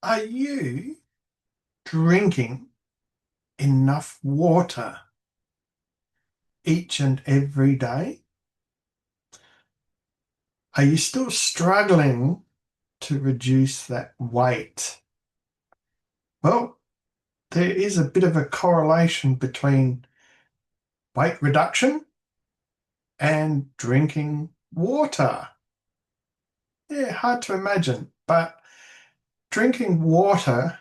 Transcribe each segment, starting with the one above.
Are you drinking enough water each and every day? Are you still struggling to reduce that weight? Well, there is a bit of a correlation between weight reduction and drinking water. Yeah, hard to imagine, but drinking water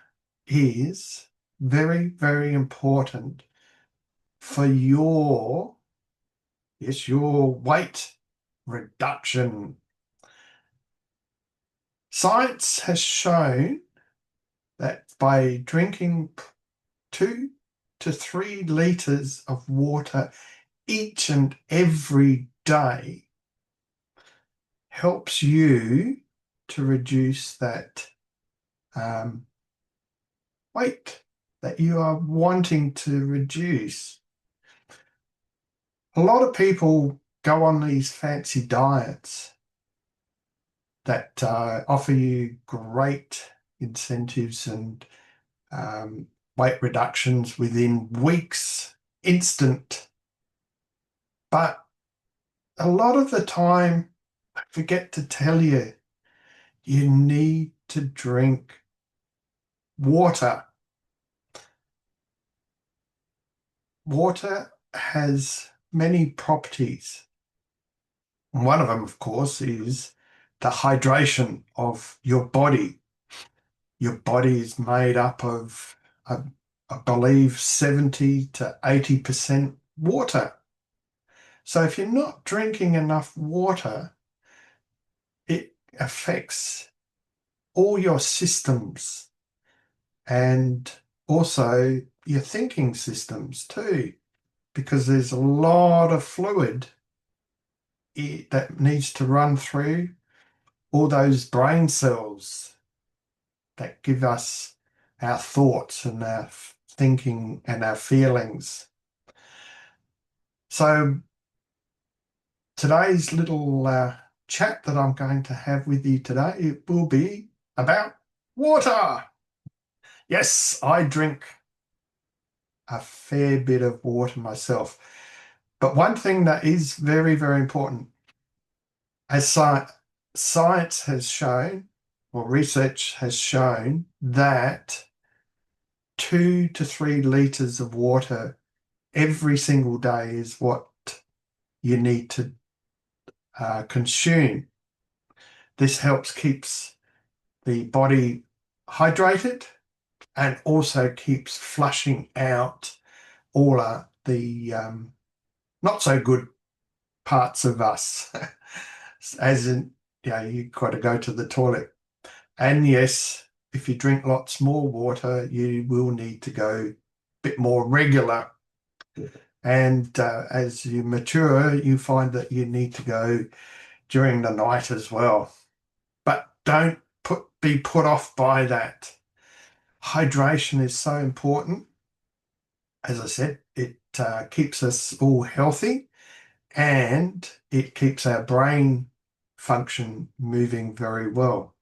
is very, very important for your weight reduction. Science has shown that by drinking 2 to 3 liters of water each and every day helps you to reduce that um, weight that you are wanting to reduce. A lot of people go on these fancy diets that offer you great incentives and um, weight reductions within weeks, instant. But a lot of the time, I forget to tell you, you need to drink water. Water has many properties. One of them, of course, is the hydration of your body. Your body is made up of, I, I believe, 70 to 80% water. So if you're not drinking enough water, it affects all your systems and also your thinking systems too, because there's a lot of fluid that needs to run through all those brain cells that give us our thoughts and our thinking and our feelings. So today's little chat that I'm going to have with you today, it will be about water. Yes, I drink a fair bit of water myself. But one thing that is very, very important, as science has shown, or research has shown, that 2 to 3 liters of water every single day is what you need to consume. This helps keeps the body hydrated and also keeps flushing out all the not so good parts of us, as in, you've got to go to the toilet. And yes, if you drink lots more water, you will need to go a bit more regular. And as you mature, you find that you need to go during the night as well. But don't be put off by that. Hydration is so important. As I said, it keeps us all healthy and it keeps our brain function moving very well.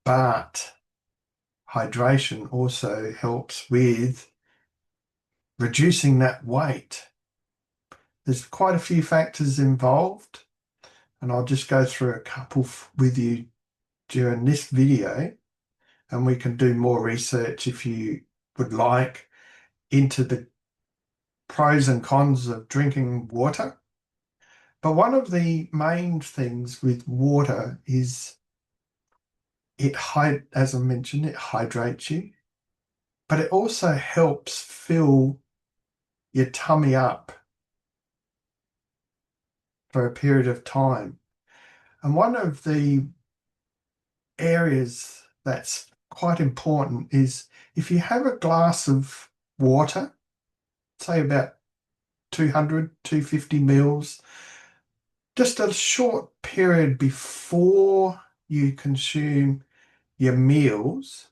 But hydration also helps with reducing that weight. There's quite a few factors involved, and I'll just go through a couple with you during this video, and we can do more research if you would like into the pros and cons of drinking water. But one of the main things with water is as I mentioned, it hydrates you, but it also helps fill your tummy up for a period of time. And one of the areas that's quite important is if you have a glass of water, say about 200, 250 mils, just a short period before you consume your meals,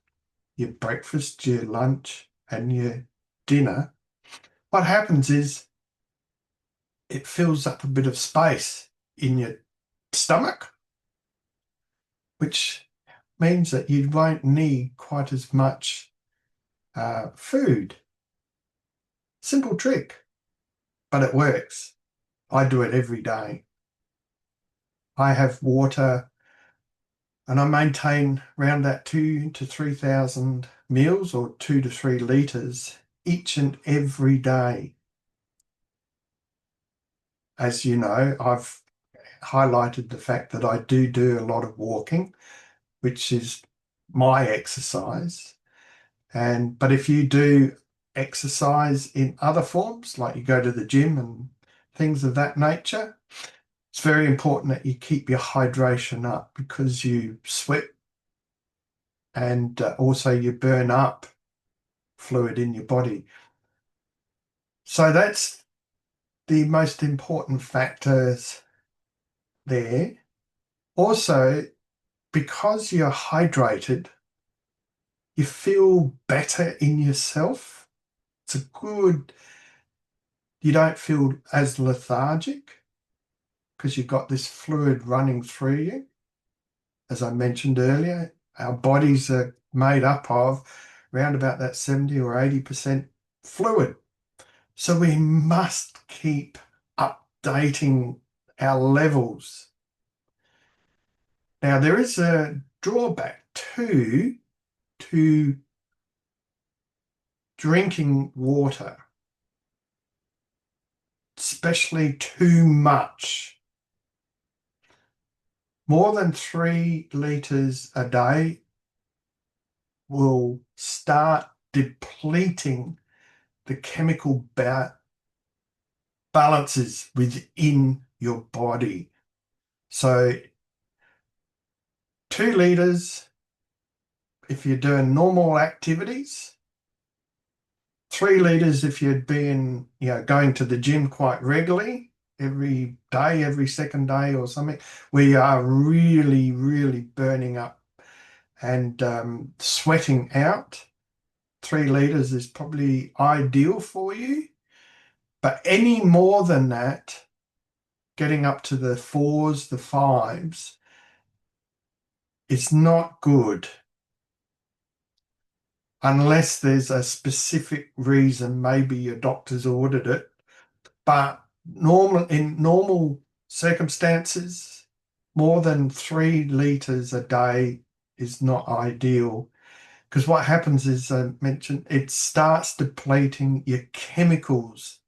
your breakfast, your lunch, and your dinner, what happens is it fills up a bit of space in your stomach, which means that you won't need quite as much food. Simple trick, but it works. I do it every day. I have water and I maintain around that 2 to 3,000 mils or 2 to 3 liters each and every day. As you know, I've highlighted the fact that I do a lot of walking, which is my exercise. But if you do exercise in other forms, like you go to the gym and things of that nature, it's very important that you keep your hydration up because you sweat and also you burn up fluid in your body. So that's the most important factors there. Also, because you're hydrated, you feel better in yourself. It's a good, you don't feel as lethargic because you've got this fluid running through you. As I mentioned earlier, our bodies are made up of around about that 70 or 80% fluid. So we must keep updating our levels. Now, there is a drawback too to drinking water, especially too much. More than 3 liters a day will start depleting the chemical balances within your body. So 2 liters if you're doing normal activities, 3 liters if you're being, going to the gym quite regularly, every day, every second day or something, we are really, really burning up and sweating out. 3 liters is probably ideal for you. But any more than that, getting up to the 4s, the 5s, is not good unless there's a specific reason. Maybe your doctor's ordered it. But in normal circumstances, more than 3 liters a day is not ideal. Because what happens is, I mentioned, it starts depleting your chemicals.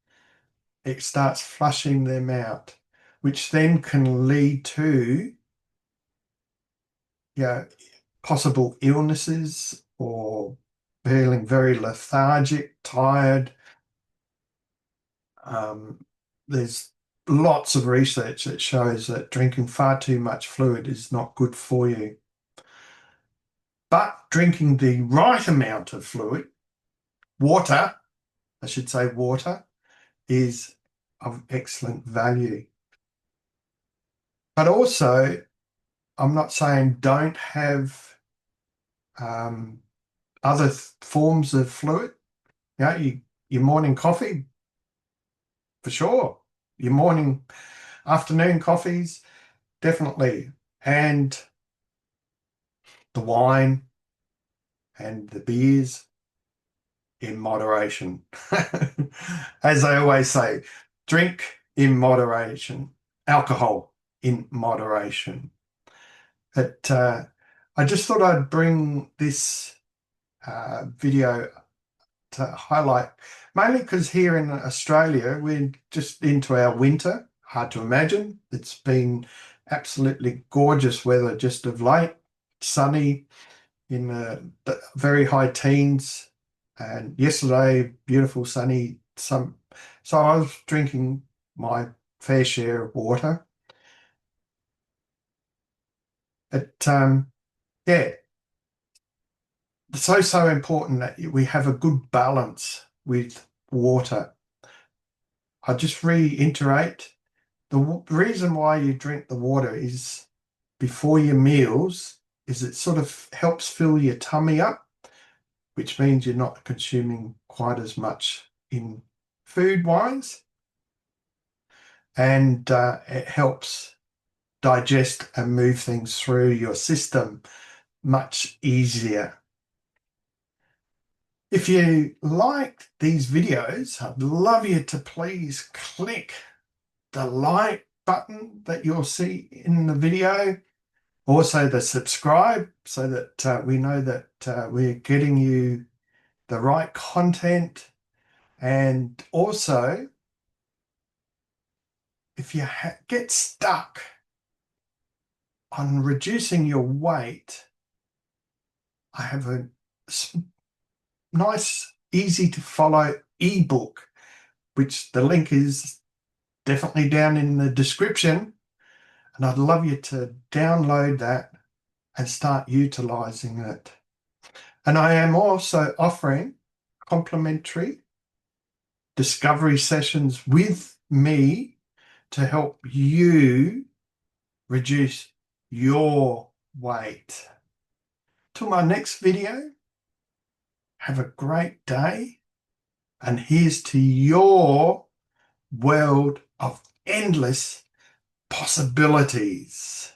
It starts flushing them out, which then can lead to, possible illnesses or feeling very lethargic, tired. There's lots of research that shows that drinking far too much fluid is not good for you. But drinking the right amount of fluid, water, I should say water, is of excellent value. But also, I'm not saying don't have other forms of fluid. Your morning coffee, for sure. Your morning, afternoon coffees, definitely. And the wine and the beers in moderation. As I always say, drink in moderation, alcohol in moderation. But I just thought I'd bring this video to highlight, mainly because here in Australia, we're just into our winter. Hard to imagine. It's been absolutely gorgeous weather just of late, sunny in the very high teens, and yesterday, beautiful sunny. So I was drinking my fair share of water. But yeah, it's so important that we have a good balance with water. I just reiterate, the reason why you drink the water is before your meals is it sort of helps fill your tummy up, which means you're not consuming quite as much in food-wise, and it helps digest and move things through your system, much easier. If you like these videos, I'd love you to please click the like button that you'll see in the video, also the subscribe, so that we know that we're getting you the right content. And also, if you get stuck on reducing your weight, I have a nice, easy to follow ebook, which the link is definitely down in the description. And I'd love you to download that and start utilizing it. And I am also offering complimentary discovery sessions with me to help you reduce your weight. Till my next video, have a great day, and here's to your world of endless possibilities.